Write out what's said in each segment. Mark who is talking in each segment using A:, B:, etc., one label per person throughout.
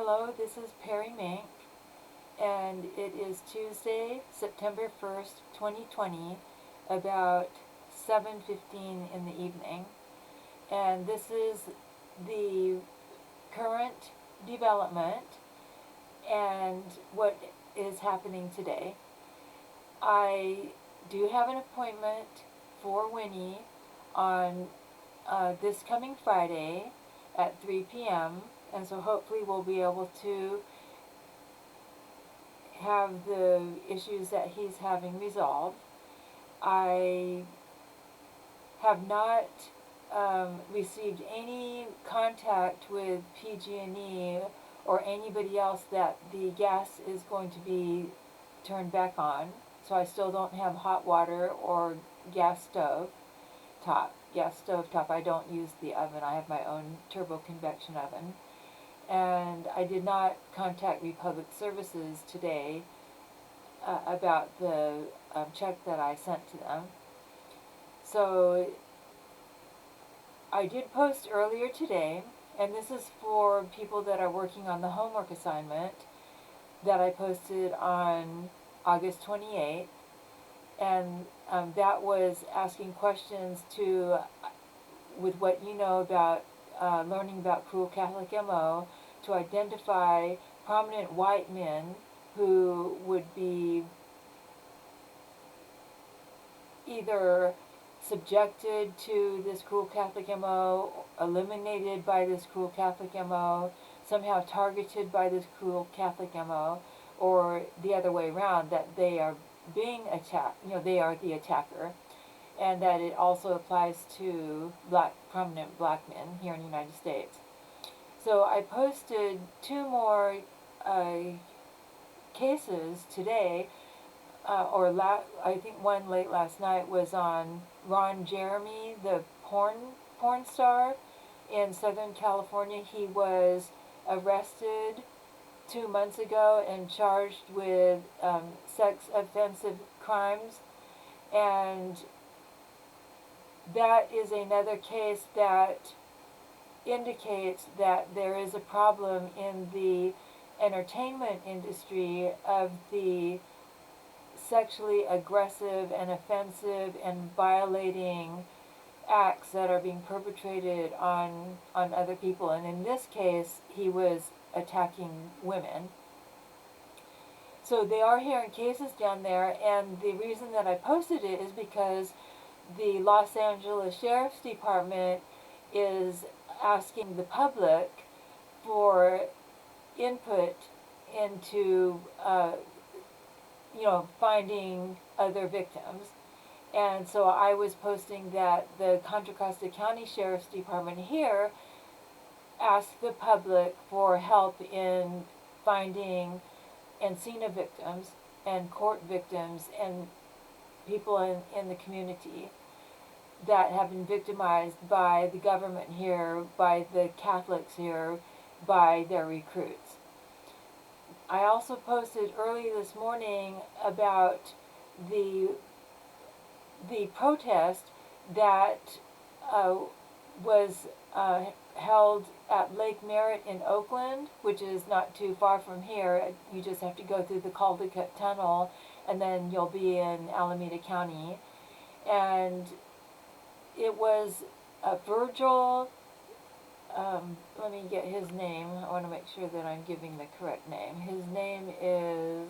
A: Hello, this is Perry Mink, and it is Tuesday, September 1st, 2020, about 7:15 in the evening. And this is the current development and what is happening today. I do have an appointment for Winnie on this coming Friday at 3 p.m. and so hopefully we'll be able to have the issues that he's having resolved. I have not received any contact with PG&E or anybody else that the gas is going to be turned back on, so I still don't have hot water or gas stove top. I don't use the oven. I have my own turbo convection oven. And I did not contact Republic Services today about the check that I sent to them. So I did post earlier today, and this is for people that are working on the homework assignment that I posted on August 28th. And that was asking questions with what you know about learning about Cruel Catholic M.O, to identify prominent white men who would be either subjected to this Cruel Catholic M.O, eliminated by this Cruel Catholic M.O, somehow targeted by this Cruel Catholic M.O, or the other way around, that they are being attacked, they are the attacker, and that it also applies to prominent black men here in the United States. So I posted two more cases today, I think one late last night was on Ron Jeremy, the porn star in Southern California. He was arrested 2 months ago and charged with sex offensive crimes, and that is another case that indicates that there is a problem in the entertainment industry of the sexually aggressive and offensive and violating acts that are being perpetrated on other people. And in this case, he was attacking women. So they are hearing cases down there, and the reason that I posted it is because the Los Angeles Sheriff's Department is asking the public for input into finding other victims. And so I was posting that the Contra Costa County Sheriff's Department here asked the public for help in finding Encina victims and court victims and people in the community that have been victimized by the government here, by the Catholics here, by their recruits. I also posted early this morning about the protest that was held at Lake Merritt in Oakland, which is not too far from here. You just have to go through the Caldecott Tunnel, and then you'll be in Alameda County. And it was Virgil, let me get his name. I want to make sure that I'm giving the correct name. His name is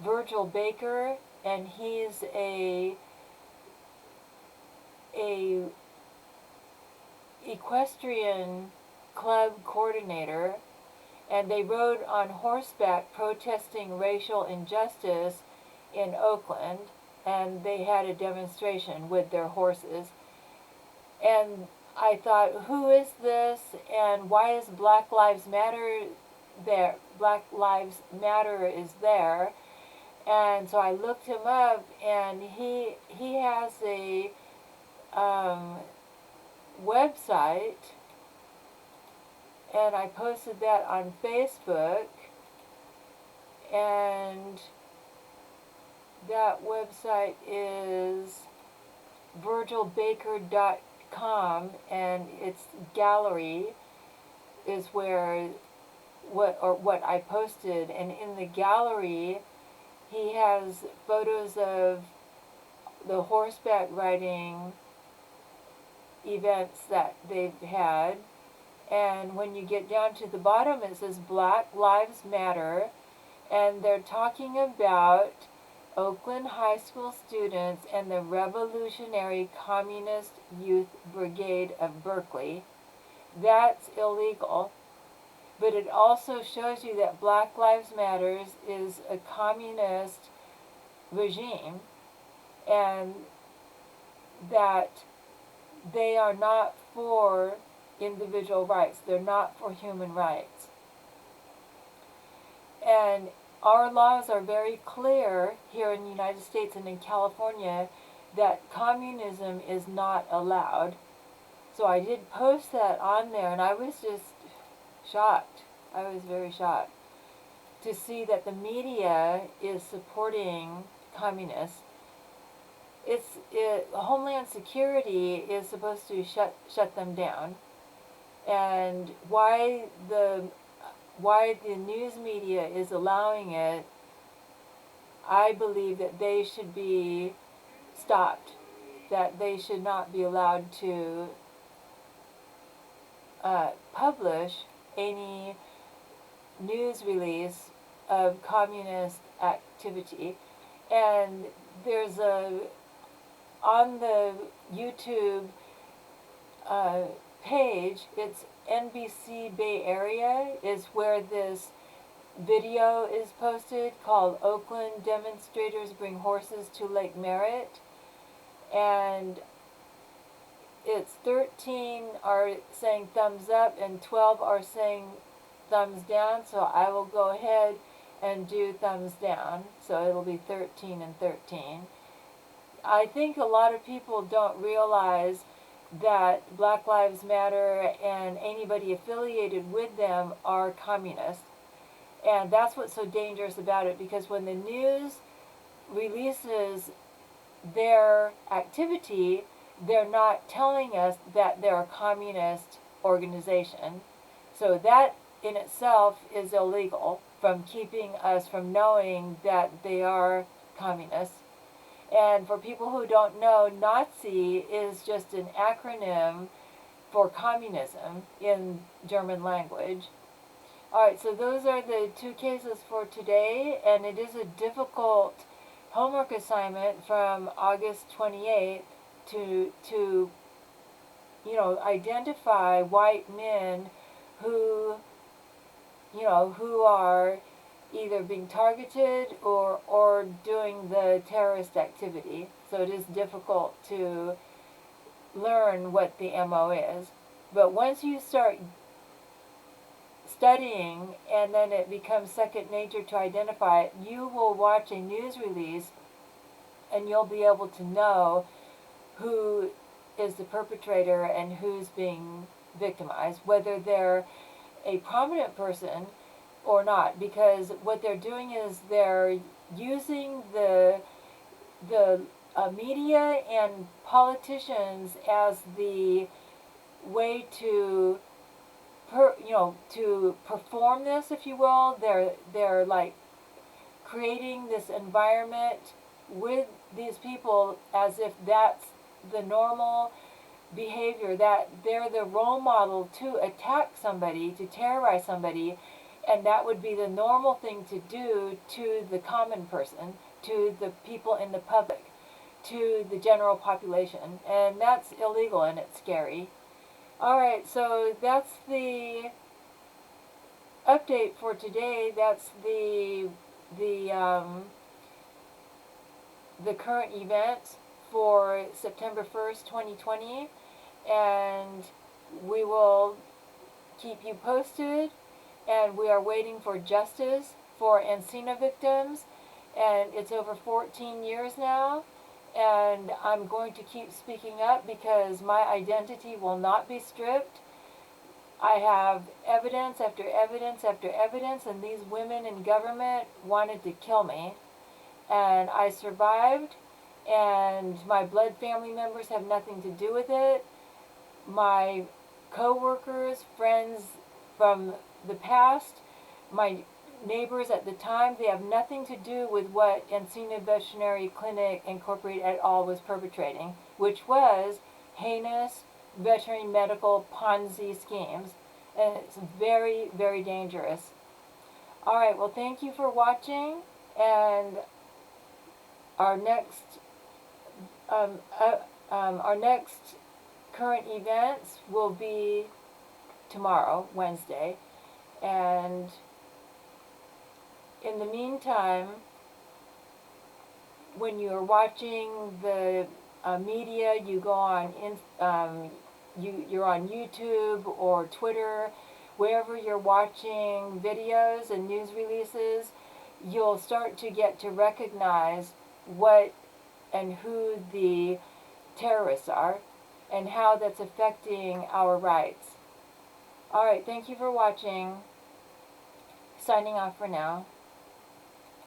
A: Virgil Baker, and he's a equestrian club coordinator, and they rode on horseback protesting racial injustice in Oakland, and they had a demonstration with their horses. And I thought, who is this, and why is Black Lives Matter there? Black Lives Matter is there. And so I looked him up, and he has a website, and I posted that on Facebook, and that website is virgilbaker.com, and it's gallery, is where what I posted, and in the gallery he has photos of the horseback riding events that they've had. And when you get down to the bottom, it says Black Lives Matter, and they're talking about Oakland high school students and the Revolutionary Communist Youth Brigade of Berkeley. That's illegal. But it also shows you that Black Lives Matter is a communist regime, and that they are not for individual rights. They're not for human rights. And our laws are very clear here in the United States and in California that communism is not allowed. So I did post that on there, and I was just shocked. I was very shocked to see that the media is supporting communists. Homeland Security is supposed to shut them down, and why the news media is allowing it, I believe that they should be stopped, that they should not be allowed to publish any news release of communist activity. And there's on the YouTube page, it's NBC Bay Area is where this video is posted, called Oakland Demonstrators Bring Horses to Lake Merritt. And it's 13 are saying thumbs up and 12 are saying thumbs down, so I will go ahead and do thumbs down, so it'll be 13 and 13. I think a lot of people don't realize that Black Lives Matter and anybody affiliated with them are communists. And that's what's so dangerous about it, because when the news releases their activity, they're not telling us that they're a communist organization. So that in itself is illegal, from keeping us from knowing that they are communists. And for people who don't know, Nazi is just an acronym for communism in German language. Alright, so those are the two cases for today, and it is a difficult homework assignment from August 28th to identify white men who are either being targeted or doing the terrorist activity. So it is difficult to learn what the MO is. But once you start studying, and then it becomes second nature to identify it, you will watch a news release and you'll be able to know who is the perpetrator and who's being victimized, whether they're a prominent person or not, because what they're doing is they're using the media and politicians as the way to perform this, if you will. They're like creating this environment with these people as if that's the normal behavior, that they're the role model to attack somebody, to terrorize somebody, and that would be the normal thing to do to the common person, to the people in the public, to the general population. And that's illegal, and it's scary. Alright, so that's the update for today. That's the current events for September 1st, 2020, and we will keep you posted. And we are waiting for justice for Encina victims, and it's over 14 years now, and I'm going to keep speaking up because my identity will not be stripped. I have evidence after evidence after evidence, and these women in government wanted to kill me, and I survived, and my blood family members have nothing to do with it. My co-workers, friends, from the past. My neighbors at the time, they have nothing to do with what Encina Veterinary Clinic Incorporated et al. Was perpetrating, which was heinous veterinary medical Ponzi schemes. And it's very, very dangerous. Alright, well, thank you for watching, and our next our next current events will be tomorrow, Wednesday, and in the meantime, when you're watching the media, you go on you're on YouTube or Twitter, wherever you're watching videos and news releases, you'll start to get to recognize what and who the terrorists are and how that's affecting our rights. Alright, thank you for watching. Signing off for now.